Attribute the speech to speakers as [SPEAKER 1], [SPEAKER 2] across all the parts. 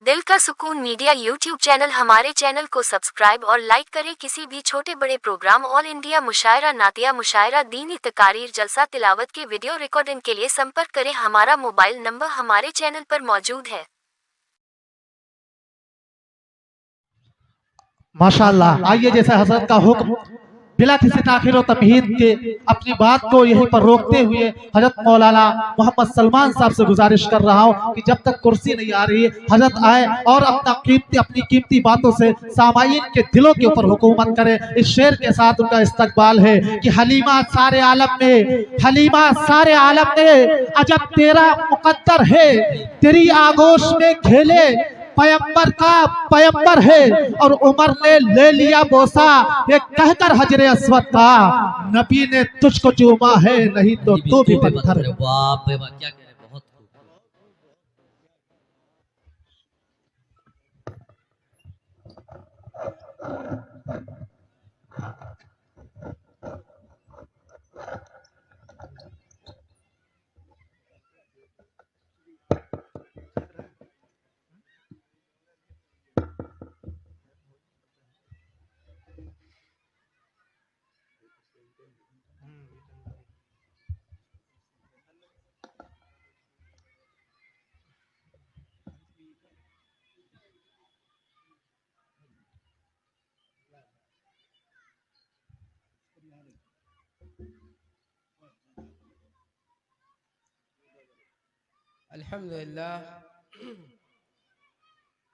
[SPEAKER 1] दिल का सुकून मीडिया यूट्यूब चैनल। हमारे चैनल को सब्सक्राइब और लाइक करें। किसी भी छोटे बड़े प्रोग्राम, ऑल इंडिया मुशायरा, नातिया मुशायरा, दीनी तकारीर, जलसा, तिलावत के वीडियो रिकॉर्डिंग के लिए संपर्क करें। हमारा मोबाइल नंबर हमारे चैनल पर मौजूद है।
[SPEAKER 2] माशाअल्लाह। आइए, जैसे हजरत का हुक्म बिला किसी ताखिर और तमहीद के अपनी बात को यहीं पर रोकते हुए हजरत मौलाना मोहम्मद सलमान साहब से गुजारिश कर रहा हूं कि जब तक कुर्सी नहीं आ रही हजरत आए और अपनी कीमती बातों से सामाईन के दिलों के ऊपर हुकूमत करें। इस शेर के साथ उनका इस्तकबाल है कि हलीमा सारे आलम में अजब तेरा मुकद्दर है, तेरी आगोश में खेले पैगंबर का पैगंबर है। और उमर ने ले लिया बोसा ये कहकर हजरे अस्वद का, नबी ने तुझको चूमा है, नहीं तो तू भी पत्थर है।
[SPEAKER 3] बाप रे बाप, क्या कह रहे, बहुत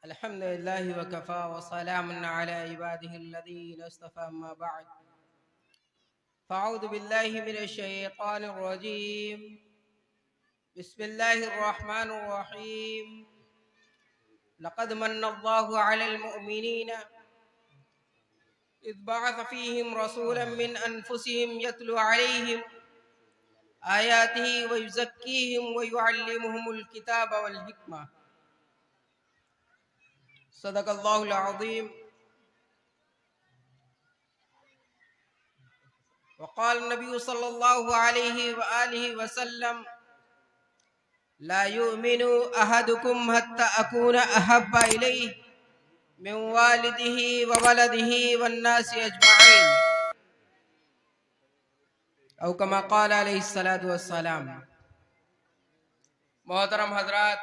[SPEAKER 4] अल्हम्दुलिल्लाह वकफ़ा व सलामुन अला इबादिहिल्लज़ीना इस्तफ़ा, अम्मा बअद। फ़अऊज़ु बिल्लाहि मिनश शैतानिर रजीम। बिस्मिल्लाहिर रहमानिर रहीम। लक़द मन्नल्लाहु अलल मुअमिनीना इज़ बअस फ़ीहिम रसूलन मिन अनफुसिहिम यत्लू अलैहिम आयातिही व युज़क्कीहिम व युअल्लिमुहुमुल किताब वल हिकमा। सदक़ल्लाहुल अज़ीम। वक़ाल नबी सल्लल्लाहु अलैहि व आलिहि वसल्लम ला युमिनु अहदुकुम हत्ता अकूना अहब्बा इलैहि मिन वालिदिही व वलदिही वन्नासि अजमईन, औ कमा क़ाल अलैहिस्सलातु वस्सलाम। मोहतरम हजरात,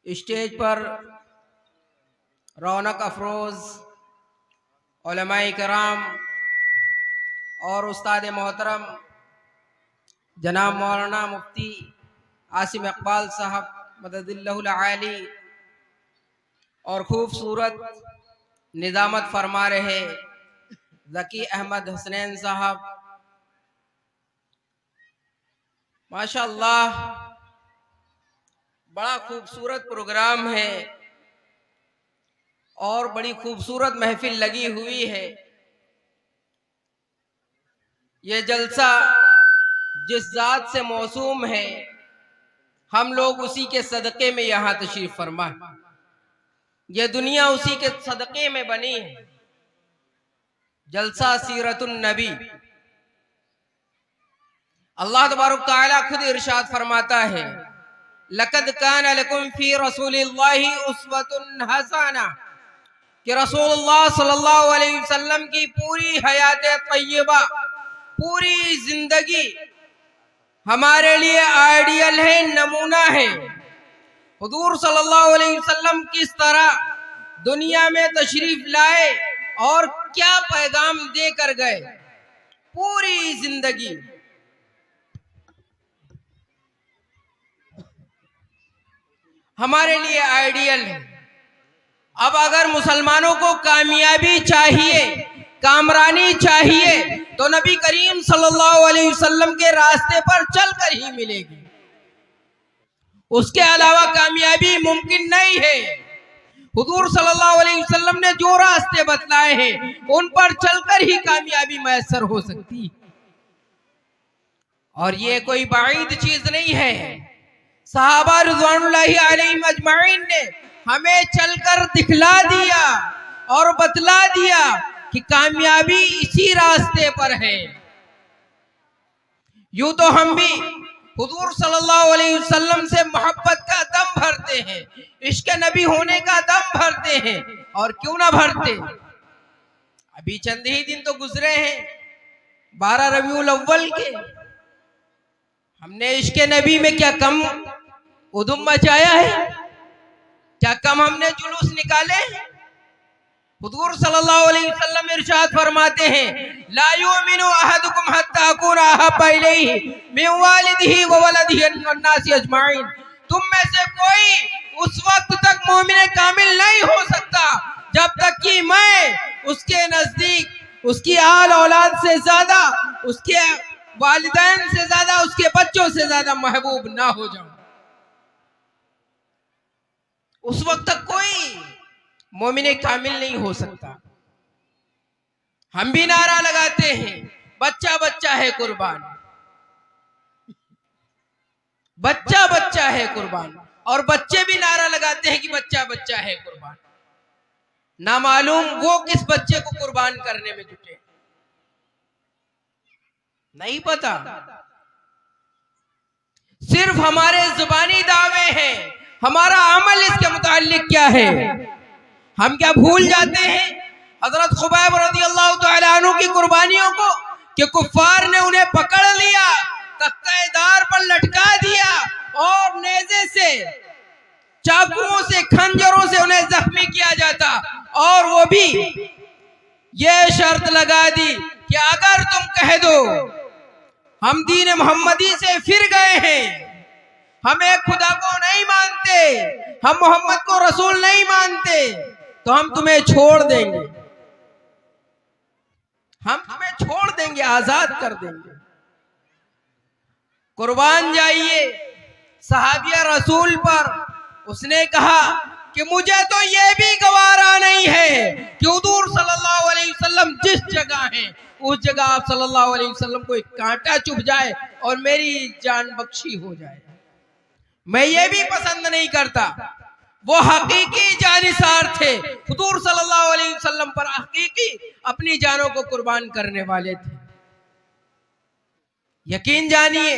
[SPEAKER 4] स्टेज पर रौनक अफरोज उलमाए किराम और उस्ताद मोहतरम जनाब मौलाना मुफ्ती आसिम इकबाल साहब मददिल्लाहुल आली और खूबसूरत निज़ामत फरमा रहे ज़की अहमद हसनैन साहब, माशाअल्लाह बड़ा खूबसूरत प्रोग्राम है और बड़ी खूबसूरत महफिल लगी हुई है। ये जलसा जिस जात से मौसूम है, हम लोग उसी के सदक़े में यहाँ तशरीफ फरमा। ये दुनिया उसी के सदक़े में बनी है। जलसा सीरतुन नबी। अल्लाह तबारक तआला खुद इरशाद फरमाता है, लक़द कान लकुम फी रसूलिल्लाहि उस्वतुन हसना, कि रसूलुल्लाह सल्लल्लाहु अलैहि वसल्लम की पूरी हयात तय्यबा, पूरी जिंदगी हमारे लिए आइडियल है, नमूना है। हुजूर सल्लल्लाहु अलैहि वसल्लम किस तरह दुनिया में तशरीफ लाए और क्या पैगाम देकर गए, पूरी जिंदगी हमारे लिए आइडियल है। अब अगर मुसलमानों को कामयाबी चाहिए, कामरानी चाहिए, तो नबी करीम सल्लल्लाहु अलैहि वसल्लम के रास्ते पर चलकर ही मिलेगी। उसके अलावा कामयाबी मुमकिन नहीं है। हुजूर सल्लल्लाहु अलैहि वसल्लम ने जो रास्ते बतलाए हैं उन पर चलकर ही कामयाबी मैसर हो सकती। और ये कोई बाईद चीज नहीं है। सहाबा रिज़वानुल्लाहि अलैहिम अजमईन ने हमें चलकर दिखला दिया और बतला दिया कि कामयाबी इसी रास्ते पर है। यूं तो हम भी हुजूर सल्लल्लाहु अलैहि वसल्लम से मोहब्बत का दम भरते हैं, इश्क नबी होने का दम भरते हैं, और क्यों ना भरते। अभी चंद ही दिन तो गुजरे हैं 12 रबीउल अव्वल के, हमने इश्क नबी में क्या कम उधम मचाया है, क्या कम हमने जुलूस निकाले। हुजूर सल्लल्लाहु अलैहि वसल्लम इरशाद फरमाते हैं, ला युमिनु अहदुकुम हत्ता अकूना अहब्बा इलैहि मिन वालिदिही व वलदिही वन्नासी अजमाइन। तुम में से कोई उस वक्त तक मोमिन कामिल नहीं हो सकता जब तक कि मैं उसके नजदीक उसकी आल औलाद से ज्यादा, उसके वालिदैन से ज्यादा, उसके बच्चों से ज्यादा महबूब ना हो जाऊं। उस वक्त तक कोई मोमिन कामिल नहीं हो सकता। हम भी नारा लगाते हैं, बच्चा बच्चा है कुर्बान, बच्चा बच्चा है कुर्बान, और बच्चे भी नारा लगाते हैं कि बच्चा बच्चा है कुर्बान। ना मालूम वो किस बच्चे को कुर्बान करने में जुटे, नहीं पता। सिर्फ हमारे जुबानी दावे हैं, हमारा अमल इसके मुताल्लिक क्या है। हम क्या भूल जाते हैं हजरत खुबैब रज़ियल्लाहु तआला अन्हु की कुर्बानियों को, कि कुफ्फार ने उन्हें पकड़ लिया, तख्तेदार पर लटका दिया और नेज़े से, चाकुओं से, खंजरों से उन्हें जख्मी किया जाता, और वो भी ये शर्त लगा दी कि अगर तुम कह दो हम दीन मोहम्मदी से फिर गए हैं, हम एक खुदा को नहीं मानते, हम मोहम्मद को रसूल नहीं मानते, तो हम तुम्हें छोड़ देंगे, हम तुम्हें छोड़ देंगे, आजाद कर देंगे। कुर्बान जाइए सहाबिया रसूल पर। उसने कहा कि मुझे तो ये भी गवारा नहीं है कि हुजूर सल्लल्लाहु अलैहि वसल्लम जिस जगह हैं उस जगह आप सल्लल्लाहु अलैहि वसल्लम को एक कांटा चुभ जाए और मेरी जान बख्शी हो जाए। मैं ये भी पसंद नहीं करता। वो हकीकी जानिसार थे, हुजूर सल्लल्लाहु अलैहि वसल्लम पर हकीकी अपनी जानों को कुर्बान करने वाले थे। यकीन जानिए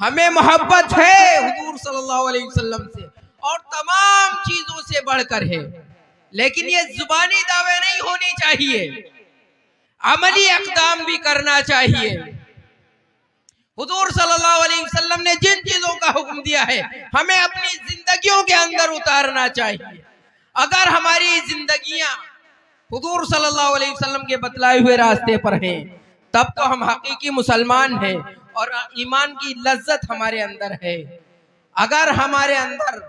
[SPEAKER 4] हमें मोहब्बत है हुजूर सल्लल्लाहु अलैहि वसल्लम से और तमाम चीजों से बढ़कर है, लेकिन ये जुबानी दावे नहीं होनी चाहिए, अमली इक़दाम भी करना चाहिए। हुजूर सल्लल्लाहु अलैहि वसल्लम ने जिन चीजों का हुक्म दिया है हमें अपनी जिंदगियों के अंदर उतारना चाहिए। अगर हमारी जिंदगियां हुजूर सल्लल्लाहु अलैहि वसल्लम के बतलाए हुए रास्ते पर हैं, तब तो हम हकीकी मुसलमान हैं और ईमान की लज्जत हमारे अंदर है। अगर हमारे अंदर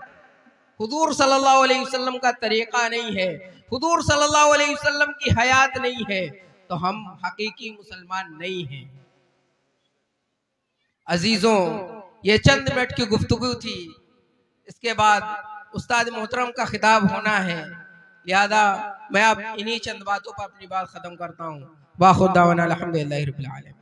[SPEAKER 4] हुजूर सल्लल्लाहु अलैहि वसल्लम का तरीका नहीं है, हुजूर सल्लल्लाहु अलैहि वसल्लम की हयात नहीं है, तो हम हकीकी मुसलमान नहीं हैं। अजीजों, ये चंद मिनट की गुफ्तगू थी, इसके बाद उस्ताद मोहतरम का खिताब होना है, लिहाजा मैं अब इन्हीं चंद बातों पर अपनी बात खत्म करता हूँ। वाखुद दावाना अल्हम्दुलिल्लाहि रब्बिल आलमीन।